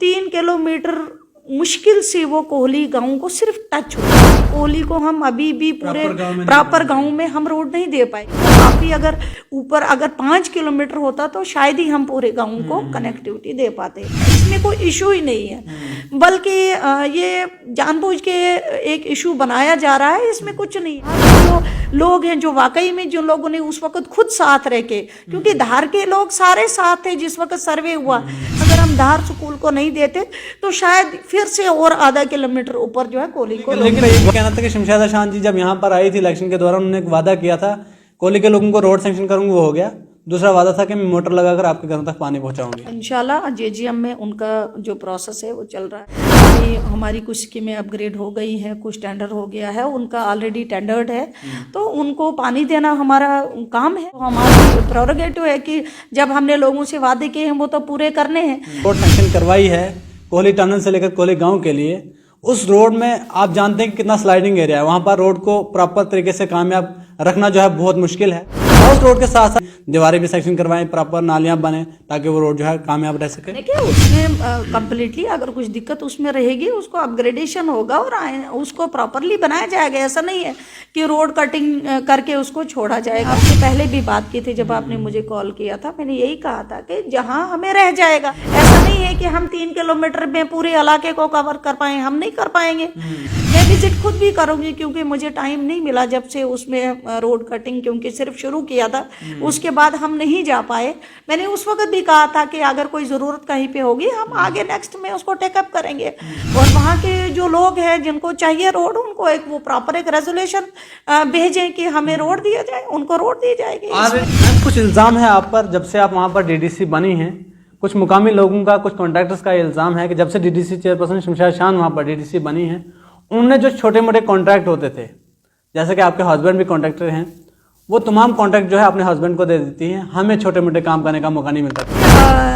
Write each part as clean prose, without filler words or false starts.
3 kilometre मुश्किल से वो कोहली गांव को सिर्फ टच होता है। कोहली को हम अभी भी पूरे प्रॉपर गांव में हम रोड नहीं दे पाए। काफी अगर ऊपर अगर 5 किलोमीटर होता तो शायद ही हम पूरे गांव को कनेक्टिविटी दे पाते। इसमें कोई इशू ही नहीं है, बल्कि ये जानबूझ के एक इशू बनाया जा रहा है, इसमें कुछ नहीं है। जो लोग हैं जो वाकई में जिन लोगों ने उस वक्त खुद साथ रह के, क्योंकि धार के लोग सारे साथ थे जिस वक्त सर्वे हुआ, अगर हम धार स्कूल को नहीं देते तो शायद फिर से और आधा किलोमीटर ऊपर जो है कोहली को। लेकिन ये कहना था कि शमशादा शान जी जब यहाँ पर आई थी इलेक्शन के दौरान, उन्होंने एक वादा किया था कोहली के लोगों को रोड सैंक्शन करूंगी, वो हो गया। दूसरा वादा था कि मैं मोटर लगाकर आपके घरों तक पानी पहुंचाऊंगी। इंशाल्लाह जेजीएम में उनका जो प्रोसेस है वो चल रहा है। अभी हमारी कुछ स्कीमें अपग्रेड हो गई हैं, कुछ टेंडर हो गया है, उनका ऑलरेडी टेंडर्ड है, तो उनको पानी देना हमारा काम है। तो हमारी प्रोरोगेटिव है कि जब हमने लोगों से वादे किए हैं वो तो पूरे करने हैं। रोड सैंक्शन करवाई है कोहली टनल से लेकर कोहली गाँव के लिए। उस रोड में आप जानते हैं कि कितना स्लाइडिंग एरिया है, वहां पर रोड को प्रॉपर तरीके से कामयाब रखना जो है बहुत मुश्किल है। और उस रोड के साथ साथ दीवारें भी सेक्शन करवाएं, प्रॉपर नालियां बने ताकि वो रोड जो है कामयाब रह सके। देखिए उसमें कम्प्लीटली अगर कुछ दिक्कत उसमें रहेगी उसको अपग्रेडेशन होगा और उसको प्रॉपरली बनाया जाएगा। ऐसा नहीं है कि रोड कटिंग करके उसको छोड़ा जाएगा। आपसे पहले भी बात की थी जब आपने मुझे कॉल किया था, मैंने यही कहा था कि जहां हमें रह जाएगा, ऐसा नहीं है कि हम 3 किलोमीटर में पूरे इलाके को कवर कर पाए, हम नहीं कर पाएंगे। मैं विजिट खुद भी करूंगी क्योंकि मुझे टाइम नहीं मिला जब से उसमें रोड कटिंग क्योंकि सिर्फ शुरू किया था, उसके बाद हम नहीं जा पाए। मैंने उस वक्त भी कहा था कि अगर कोई ज़रूरत कहीं पे होगी हम आगे नेक्स्ट में उसको टेकअप करेंगे। और वहाँ के जो लोग हैं जिनको चाहिए रोड, उनको एक वो प्रॉपर एक रेजोल्यूशन भेजें कि हमें रोड दिया जाए, उनको रोड दी जाएगी। कुछ इल्ज़ाम है आप पर, जब से आप वहाँ पर डीडीसी बनी हैं, कुछ मुकामी लोगों का, कुछ कॉन्ट्रैक्टर्स का इल्ज़ाम है कि जब से डीडीसी चेयरपर्सन शमशादा शान वहाँ पर डीडीसी बनी हैं, उनने जो छोटे मोटे कॉन्ट्रैक्ट होते थे, जैसे कि आपके हस्बैंड भी कॉन्ट्रैक्टर हैं, वो तमाम कॉन्ट्रैक्ट जो है अपने हस्बैंड को दे देती हैं, हमें छोटे मोटे काम करने का मौका नहीं मिलता।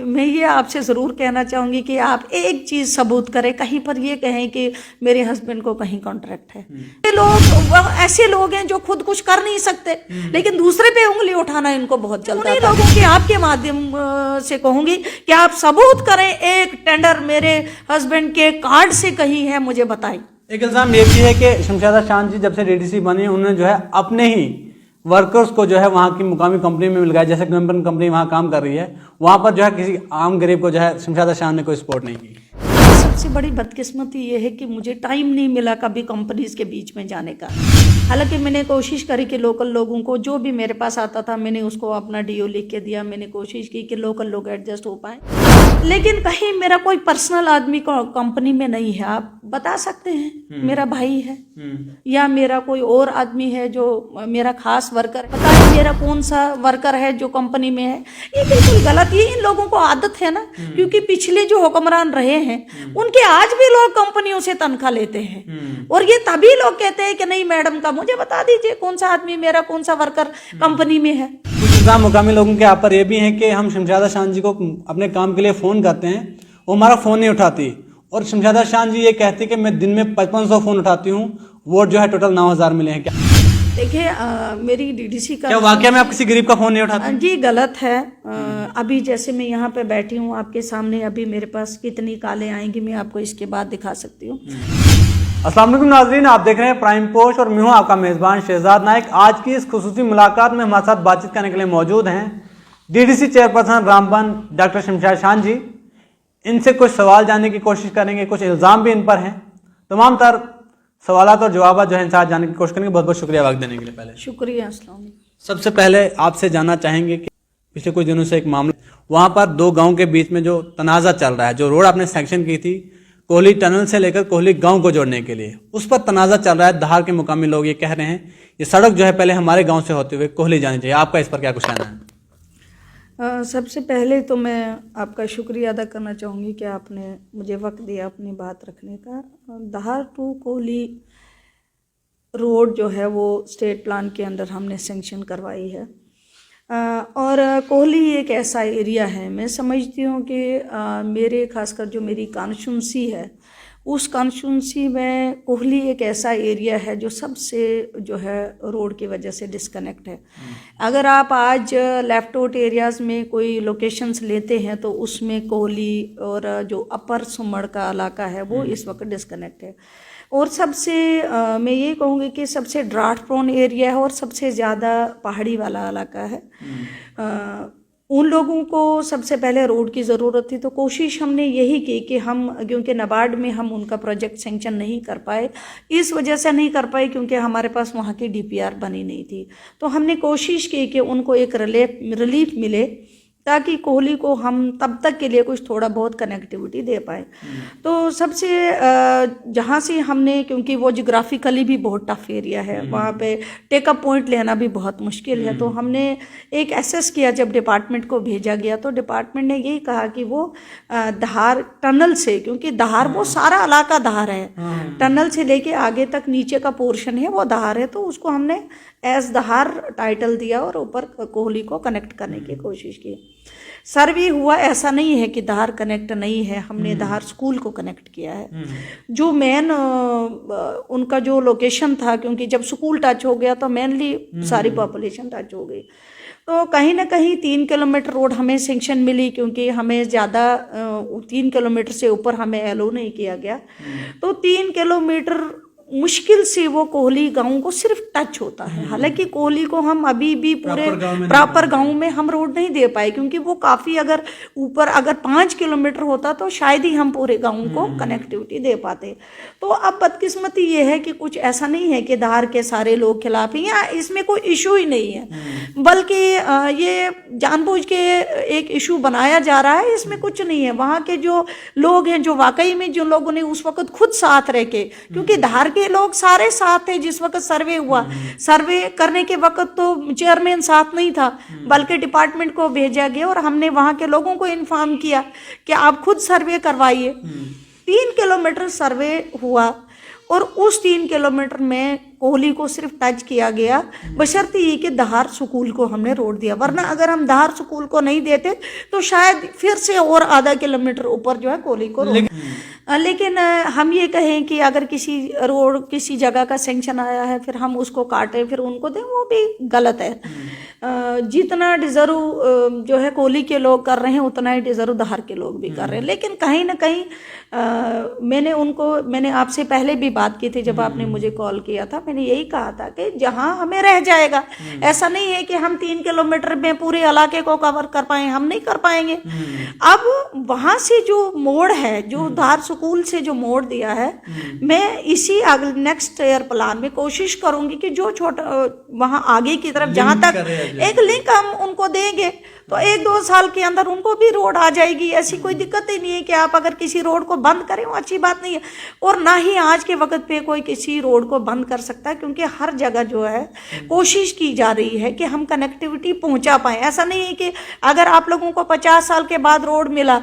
मैं ये आपसे ज़रूर कहना चाहूँगी कि आप एक चीज़ सबूत करें, कहीं पर ये कहें कि मेरे हस्बैंड को कहीं कॉन्ट्रैक्ट है। ये लोग ऐसे लोग हैं जो खुद कुछ कर नहीं सकते, लेकिन दूसरे पे उंगली उठाना इनको बहुत चलता है। लोगों के आपके माध्यम से कहूँगी कि आप सबूत करें, एक टेंडर मेरे हस्बैंड के कार्ड से कहीं है, मुझे बताएं। एक इल्ज़ाम ये भी है कि शमशादा शान जी जब से डीडीसी बनी, उन्होंने जो है अपने ही वर्कर्स को जो है वहाँ की मुकामी कंपनी में मिल गया, जैसे गवर्नमेंट कंपनी वहाँ काम कर रही है, वहाँ पर जो है किसी आम गरीब को जो है शमशादा शान ने कोई सपोर्ट नहीं की। सबसे बड़ी बदकिस्मती ये है कि मुझे टाइम नहीं मिला कभी कंपनीज के बीच में जाने का। हालांकि मैंने कोशिश करी कि लोकल लोगों को जो भी मेरे पास आता था मैंने उसको अपना डीओ लिख के दिया। मैंने कोशिश की कि लोकल लोग एडजस्ट हो पाए, लेकिन कहीं मेरा कोई पर्सनल आदमी कंपनी में नहीं है। आप बता सकते हैं मेरा भाई है या मेरा कोई और आदमी है जो मेरा खास वर्कर है, बताइए मेरा कौन सा वर्कर है जो कंपनी में है। ये बिल्कुल गलत, ये इन लोगों को आदत है ना, क्योंकि पिछले जो हुक्मरान रहे हैं उनके आज भी लोग कंपनियों से तनख्वाह लेते हैं, और ये तभी लोग कहते हैं कि नहीं मैडम का मुझे बता दीजिए कौन सा आदमी मेरा कौन सा वर्कर कंपनी में है। कुछ इल्ज़ाम मुकामी लोगों के यहाँ पर ये भी हैं कि हम शमशादा शान जी को अपने काम के लिए फ़ोन करते हैं, वो हमारा फ़ोन नहीं उठाती, और शमशादा शान जी ये कहती कि मैं दिन में 5500 फ़ोन उठाती हूँ, वोट जो है टोटल 9000 मिले हैं। क्या देखिए मेरी डीडीसी का क्या वाकया में आप किसी गरीब का फ़ोन नहीं उठाते? जी गलत है। अभी जैसे मैं यहाँ पे बैठी हूँ आपके सामने, अभी मेरे पास कितनी कालें आएंगी मैं आपको इसके बाद दिखा सकती हूँ। अस्सलाम वालेकुम नाज़रीन, आप देख रहे हैं प्राइम पोस्ट और मैं हूं आपका मेज़बान शहजाद नाइक। आज की इस खुसूसी मुलाकात में हमारे साथ बातचीत करने के लिए मौजूद हैं डीडीसी चेयरपर्सन रामबन डॉक्टर शमशादा शान जी। इनसे कुछ सवाल जानने की कोशिश करेंगे, कुछ इल्ज़ाम भी इन पर हैं। तमाम तर सवालात और जवाब जो है इनसे जानने की कोशिश करेंगे। बहुत बहुत शुक्रिया वक्त देने के लिए। पहले शुक्रिया। अस्सलाम वालेकुम। सबसे पहले आपसे जानना चाहेंगे कि पिछले कुछ दिनों से एक मामला, वहाँ पर दो गाँव के बीच में जो तनाज़ा चल रहा है, जो रोड आपने सैंक्शन की थी कोहली टनल से लेकर कोहली गांव को जोड़ने के लिए, उस पर तनाज़ा चल रहा है। धार के मुकामी लोग ये कह रहे हैं ये सड़क जो है पहले हमारे गांव से होते हुए कोहली जानी चाहिए। आपका इस पर क्या कुछ कहना है? सबसे पहले तो मैं आपका शुक्रिया अदा करना चाहूँगी कि आपने मुझे वक्त दिया अपनी बात रखने का। धार टू कोहली रोड जो है वो स्टेट प्लान के अंदर हमने सेंक्शन करवाई है, और कोहली एक ऐसा एरिया है, मैं समझती हूँ कि मेरे खासकर जो मेरी कॉन्स्टिट्यूंसी है उस कॉन्स्टिट्यूंसी में कोहली एक ऐसा एरिया है जो सबसे जो है रोड की वजह से डिस्कनेक्ट है। अगर आप आज लेफ्ट आउट एरियाज़ में कोई लोकेशंस लेते हैं तो उसमें कोहली और जो अपर सुमड़ का इलाका है वो इस वक्त डिस्कनेक्ट है। और सबसे मैं ये कहूँगी कि सबसे ड्राफ्ट प्रोन एरिया है और सबसे ज़्यादा पहाड़ी वाला इलाका है। उन लोगों को सबसे पहले रोड की ज़रूरत थी, तो कोशिश हमने यही की कि हम, क्योंकि नाबार्ड में हम उनका प्रोजेक्ट सेंक्शन नहीं कर पाए, इस वजह से नहीं कर पाए क्योंकि हमारे पास वहाँ की डीपीआर बनी नहीं थी। तो हमने कोशिश की कि उनको एक रिलीफ मिले ताकि कोहली को हम तब तक के लिए कुछ थोड़ा बहुत कनेक्टिविटी दे पाए। तो सबसे जहाँ से हमने, क्योंकि वो जियोग्राफिकली भी बहुत टफ एरिया है, वहाँ पे टेकअप पॉइंट लेना भी बहुत मुश्किल है, तो हमने एक एसेस किया। जब डिपार्टमेंट को भेजा गया तो डिपार्टमेंट ने यही कहा कि वो धार टनल से, क्योंकि धार वो सारा इलाका धार है, टनल से लेके आगे तक नीचे का पोर्शन है वो धार है, तो उसको हमने एज धार टाइटल दिया और ऊपर कोहली को कनेक्ट करने की कोशिश की। सर्वे हुआ, ऐसा नहीं है कि धार कनेक्ट नहीं है, हमने धार स्कूल को कनेक्ट किया है। जो मेन उनका जो लोकेशन था, क्योंकि जब स्कूल टच हो गया तो मेनली सारी पॉपुलेशन टच हो गई, तो कहीं ना कहीं 3 किलोमीटर रोड हमें सेंक्शन मिली, क्योंकि हमें ज़्यादा 3 किलोमीटर से ऊपर हमें एलो नहीं किया गया। तो 3 किलोमीटर मुश्किल से वो कोहली गांव को सिर्फ टच होता है। हालांकि कोहली को हम अभी भी पूरे प्रॉपर गांव में हम रोड नहीं दे पाए, क्योंकि वो काफ़ी, अगर ऊपर अगर 5 किलोमीटर होता तो शायद ही हम पूरे गांव को कनेक्टिविटी दे पाते। तो अब बदकिस्मती ये है कि कुछ ऐसा नहीं है कि धार के सारे लोग खिलाफ हैं, या इसमें कोई इशू ही नहीं है, बल्कि ये जानबूझ के एक इशू बनाया जा रहा है। इसमें कुछ नहीं है। वहाँ के जो लोग हैं, जो वाकई में जिन लोगों ने उस वक्त खुद साथ रह के, क्योंकि धार के लोग सारे साथ थे जिस वक्त सर्वे हुआ, सर्वे करने के वक्त तो चेयरमैन साथ नहीं था, बल्कि डिपार्टमेंट को भेजा गया और हमने वहां के लोगों को इन्फॉर्म किया कि आप खुद सर्वे करवाइए। 3 किलोमीटर सर्वे हुआ और उस 3 किलोमीटर में कोहली को सिर्फ टच किया गया, बशर्ते ये कि धार स्कूल को हमने रोड दिया। वरना अगर हम धार स्कूल को नहीं देते तो शायद फिर से और आधा किलोमीटर ऊपर जो है कोहली को रोड। लेकिन हम ये कहें कि अगर किसी रोड, किसी जगह का सेंक्शन आया है, फिर हम उसको काटें फिर उनको दें, वो भी गलत है। जितना डिज़र्व जो है कोहली के लोग कर रहे हैं, उतना ही डिज़र्व धार के लोग भी कर रहे हैं। लेकिन कहीं ना कहीं मैंने आपसे पहले भी बात की थी, जब आपने मुझे कॉल किया था, मैंने यही कहा था कि जहां हमें रह जाएगा, ऐसा नहीं है कि हम 3 किलोमीटर में पूरे इलाके को कवर कर पाए, हम नहीं कर पाएंगे। अब वहां से जो मोड़ है, जो धार स्कूल से जो मोड़ दिया है, मैं इसी नेक्स्ट ईयर प्लान में कोशिश करूंगी कि जो छोटा वहां आगे की तरफ जहां तक एक लिंक हम उनको देंगे, तो 1-2 साल के अंदर उनको भी रोड आ जाएगी। ऐसी कोई दिक्कत ही नहीं है कि आप अगर किसी रोड को बंद करें, वो अच्छी बात नहीं है। और ना ही आज के वक्त पे कोई किसी रोड को बंद कर सकता है, क्योंकि हर जगह जो है कोशिश की जा रही है कि हम कनेक्टिविटी पहुंचा पाए। ऐसा नहीं है कि अगर आप लोगों को 50 साल के बाद रोड मिला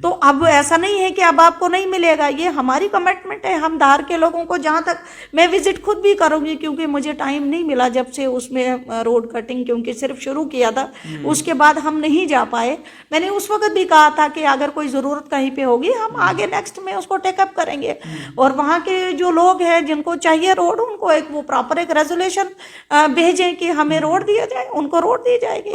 तो अब ऐसा नहीं है कि अब आपको नहीं मिलेगा। ये हमारी कमिटमेंट है। हम धार के लोगों को, जहाँ तक मैं विजिट खुद भी करूंगी, क्योंकि मुझे टाइम नहीं मिला जब से उसमें रोड कटिंग, क्योंकि सिर्फ शुरू किया था, उसके बाद हम नहीं जा पाए। मैंने उस वक्त भी कहा था कि अगर कोई ज़रूरत कहीं पे होगी, हम आगे नेक्स्ट में उसको टेकअप करेंगे। और वहाँ के जो लोग हैं जिनको चाहिए रोड, उनको एक वो प्रॉपर एक रेजोल्यूशन भेजें कि हमें रोड दिया जाए, उनको रोड दी जाएगी।